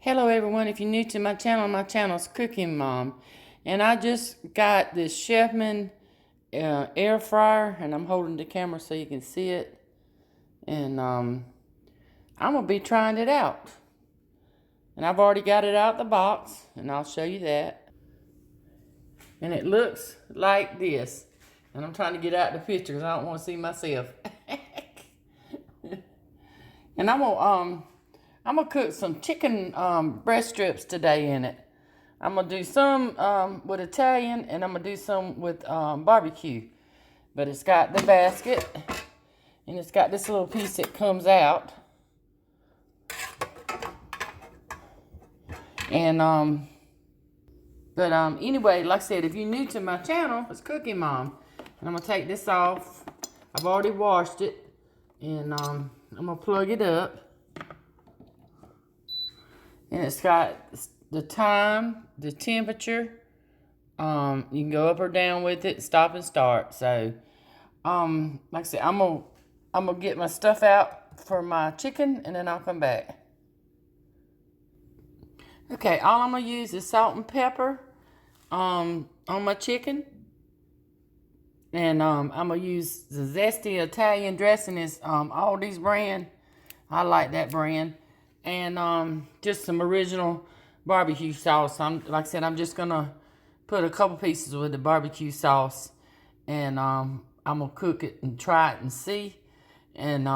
Hello everyone, if you're new to my channel's Cooking Mom. And I just got this Chefman air fryer, and I'm holding the camera so you can see it. And I'm going to be trying it out. And I've already got it out the box, and I'll show you that. And it looks like this. And I'm trying to get out the picture because I don't want to see myself. And I'm gonna cook some chicken breast strips today in it. I'm gonna do some with Italian, and I'm gonna do some with barbecue. But it's got the basket, and it's got this little piece that comes out. And anyway, like I said, if you're new to my channel, it's Cooking Mom. And I'm gonna take this off. I've already washed it, and I'm gonna plug it up. And it's got the time, the temperature. You can go up or down with it, stop and start. So, like I said, I'm gonna get my stuff out for my chicken, and then I'll come back. Okay, all I'm gonna use is salt and pepper on my chicken. And I'm gonna use the Zesty Italian dressing. Is Aldi's brand. I like that brand. And just some original barbecue sauce. Like I said, I'm just gonna put a couple pieces with the barbecue sauce, and I'm gonna cook it and try it and see. And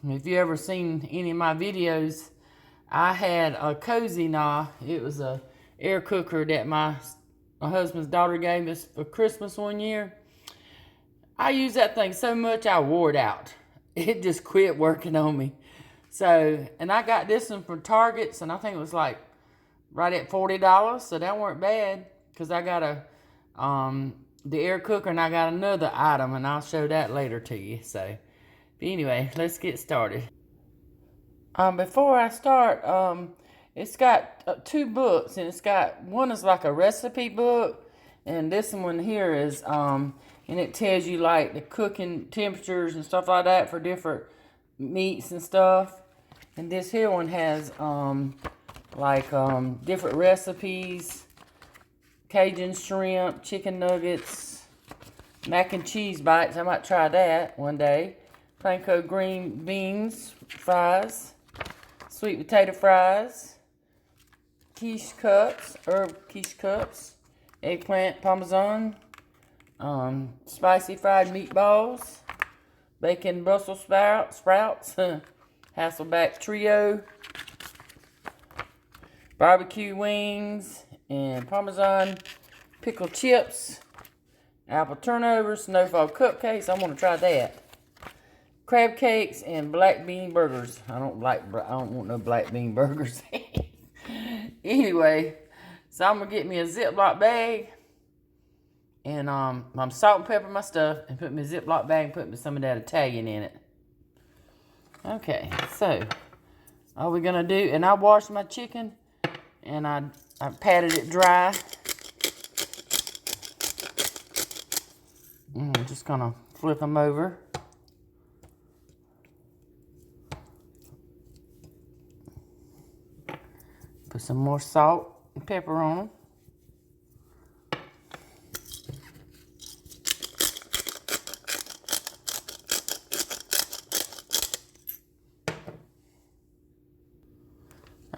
if you ever seen any of my videos, I had a Cozy Nah. It was a air cooker that my husband's daughter gave us for Christmas one year. I used that thing so much I wore it out. It just quit working on me. So, and I got this one from Target's, and I think it was like right at $40. So that weren't bad, because I got the air cooker, and I got another item, and I'll show that later to you. So, but anyway, let's get started. Before I start, it's got two books, and it's got, one is like a recipe book, and this one here is, and it tells you like the cooking temperatures and stuff like that for different meats and stuff. And this here one has different recipes: Cajun shrimp, chicken nuggets, mac and cheese bites. I might try that one day. Panko green beans fries, sweet potato fries, quiche cups, herb quiche cups, eggplant parmesan, spicy fried meatballs, bacon Brussels sprouts, Hasselback trio, barbecue wings, and Parmesan pickled chips, apple turnovers, snowfall cupcakes. I want to try that. Crab cakes and black bean burgers. I don't want no black bean burgers. Anyway, so I'm gonna get me a Ziploc bag, and I'm salt and pepper my stuff, and put me a Ziploc bag and put me some of that Italian in it. Okay, so all we're gonna do, and I washed my chicken, and I patted it dry. And I'm just gonna flip them over. Put some more salt and pepper on them.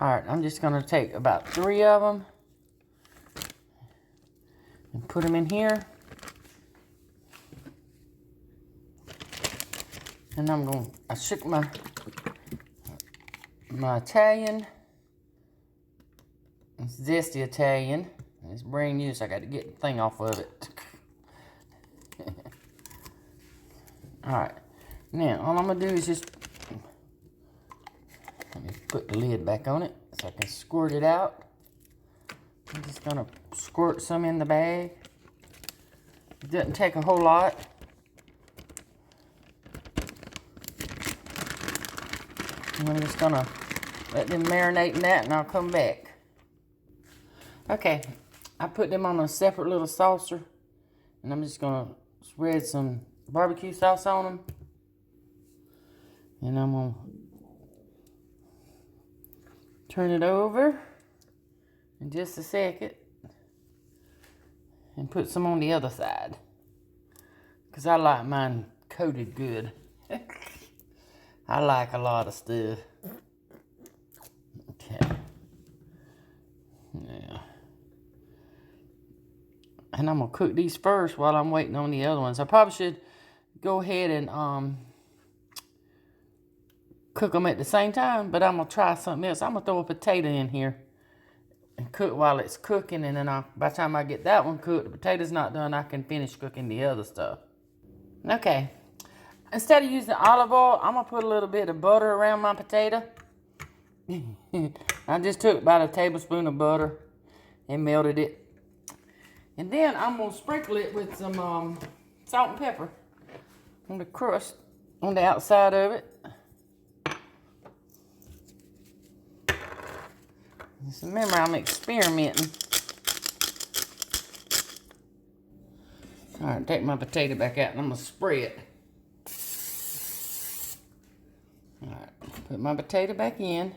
Alright, I'm just going to take about 3 of them and put them in here. And I shook my Italian. It's Zesty Italian. It's brand new, so I got to get the thing off of it. Alright, now all I'm going to do is just, let me put the lid back on it so I can squirt it out. I'm just going to squirt some in the bag. It doesn't take a whole lot. And I'm just going to let them marinate in that, and I'll come back. Okay, I put them on a separate little saucer, and I'm just going to spread some barbecue sauce on them. And I'm going to turn it over. in just a second. And put some on the other side. Because I like mine coated good. I like a lot of stuff. Okay. Yeah. And I'm going to cook these first while I'm waiting on the other ones. I probably should go ahead and cook them at the same time, but I'm going to try something else. I'm going to throw a potato in here and cook while it's cooking, and then by the time I get that one cooked, the potato's not done, I can finish cooking the other stuff. Okay. Instead of using olive oil, I'm going to put a little bit of butter around my potato. I just took about a tablespoon of butter and melted it. And then I'm going to sprinkle it with some salt and pepper on the crust, on the outside of it. Just remember, I'm experimenting. All right, take my potato back out and I'm going to spray it. All right, put my potato back in.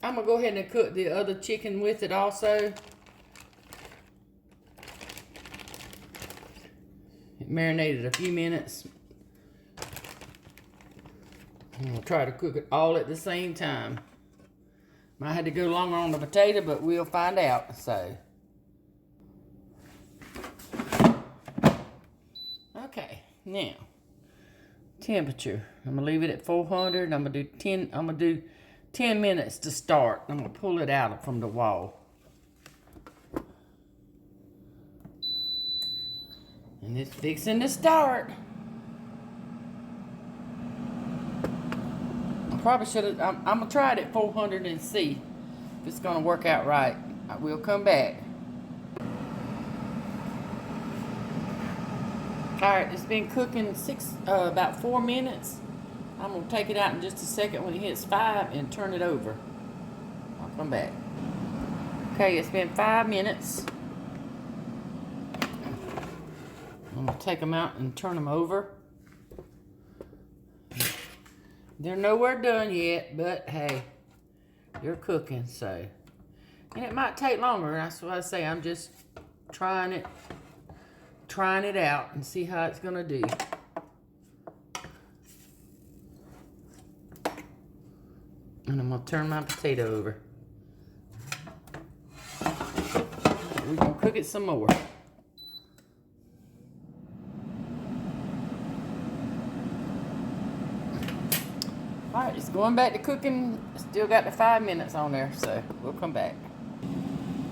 I'm going to go ahead and cook the other chicken with it also. It marinated a few minutes. I'm going to try to cook it all at the same time. Might have to go longer on the potato, but we'll find out. So, okay, now temperature. I'm gonna leave it at 400. I'm gonna do 10 minutes to start. I'm gonna pull it out from the wall. And it's fixing to start. Probably should have. I'm gonna try it at 400 and see if it's gonna work out right. I will come back. All right, it's been cooking about 4 minutes. I'm gonna take it out in just a second when it hits 5 and turn it over. I'll come back. Okay, it's been 5 minutes. I'm gonna take them out and turn them over. They're nowhere done yet, but hey, they're cooking, so. And it might take longer, that's why I say I'm just trying it out and see how it's gonna do. And I'm gonna turn my potato over. We're gonna cook it some more. Alright, it's going back to cooking. Still got the 5 minutes on there, so we'll come back.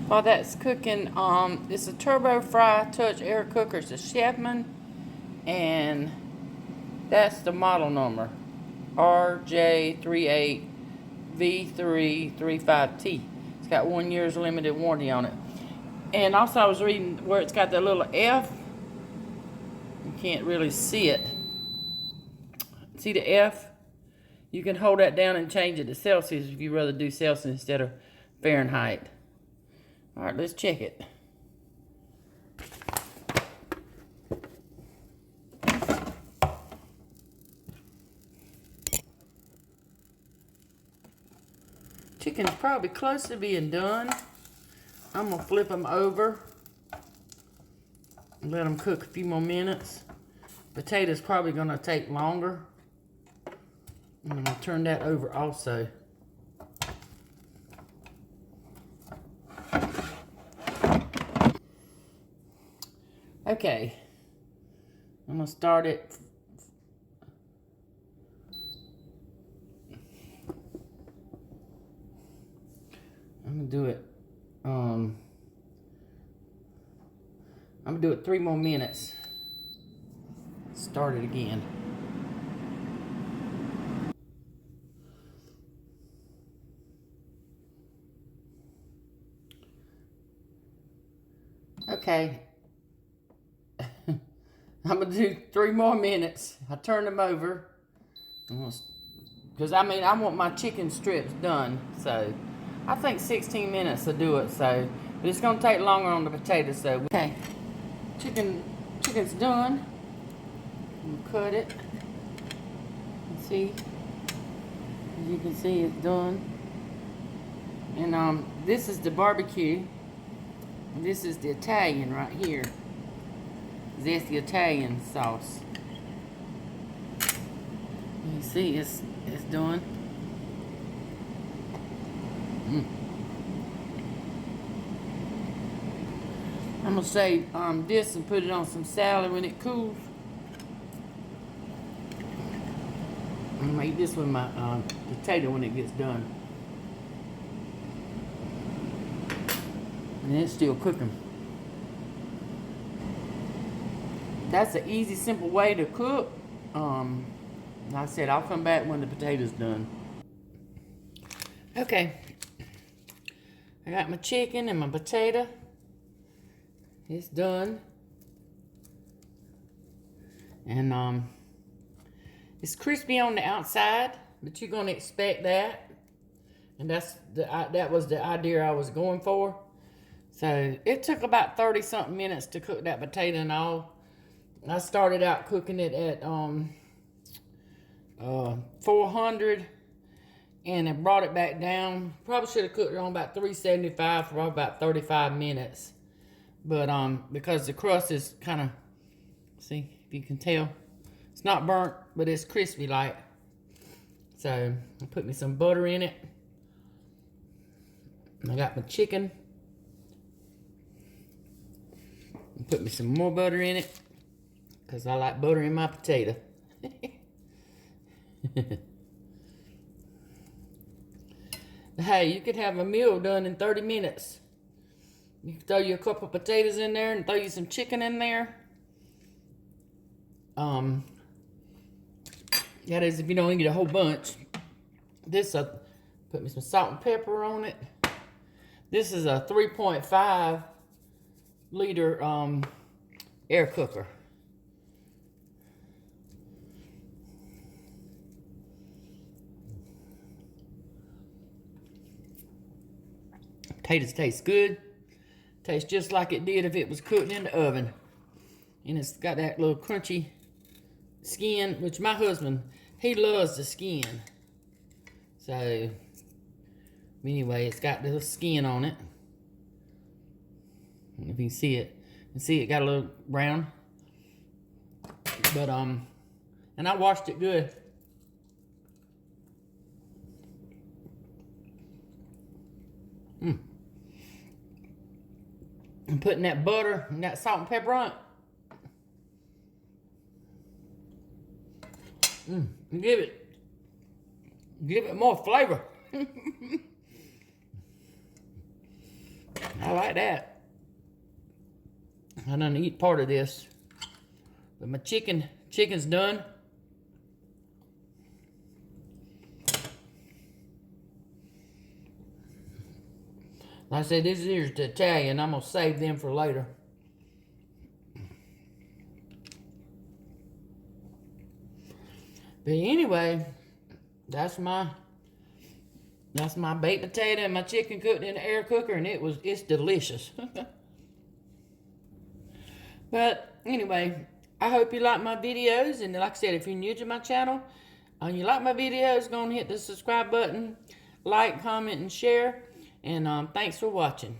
While that's cooking, it's a Turbo Fry Touch Air Cooker. It's a Chefman, and that's the model number, RJ38V335T. It's got 1 year's limited warranty on it. And also I was reading where it's got that little F. You can't really see it. See the F? You can hold that down and change it to Celsius if you'd rather do Celsius instead of Fahrenheit. All right, let's check it. Chicken's probably close to being done. I'm gonna flip them over and let them cook a few more minutes. Potatoes probably gonna take longer. I'm gonna turn that over also. Okay, I'm gonna start it. I'm gonna do it. I'm gonna do it 3 more minutes. Start it again. Okay. I'm gonna do 3 more minutes. I turn them over. Because I want my chicken strips done. So I think 16 minutes will do it. So, but it's gonna take longer on the potatoes. So okay, chicken's done. I'm gonna cut it. See, as you can see, it's done. And this is the barbecue. This is the Italian right here. Zesty Italian sauce. You see, it's done. I'm gonna save this and put it on some salad when it cools. I'm gonna make this with my potato when it gets done. And it's still cooking. That's an easy, simple way to cook. Like I said, I'll come back when the potato's done. Okay. I got my chicken and my potato. It's done. And it's crispy on the outside, but you're gonna expect that. And that was the idea I was going for. So it took about 30-something minutes to cook that potato and all. I started out cooking it at 400, and I brought it back down. Probably should have cooked it on about 375 for about 35 minutes. But because the crust is kind of, see if you can tell, it's not burnt, but it's crispy like. So I put me some butter in it. And I got my chicken. Put me some more butter in it, because I like butter in my potato. Hey, you could have a meal done in 30 minutes. You can throw you a couple of potatoes in there and throw you some chicken in there. That is if you don't eat a whole bunch. This put me some salt and pepper on it. This is a 3.5 liter air cooker. Potatoes taste good. Tastes just like it did if it was cooked in the oven. And it's got that little crunchy skin, which my husband, he loves the skin. So anyway, it's got the skin on it. If you can see it, got a little brown. But and I washed it good. I'm putting that butter and that salt and pepper on it. Give it more flavor. I like that. I done eat part of this. But my chicken's done. Like I said, this here's the Italian. I'm gonna save them for later. But anyway, that's my baked potato and my chicken cooked in the air cooker, and it's delicious. But anyway, I hope you like my videos, and like I said, if you're new to my channel and you like my videos, go and hit the subscribe button, like, comment, and share. And thanks for watching.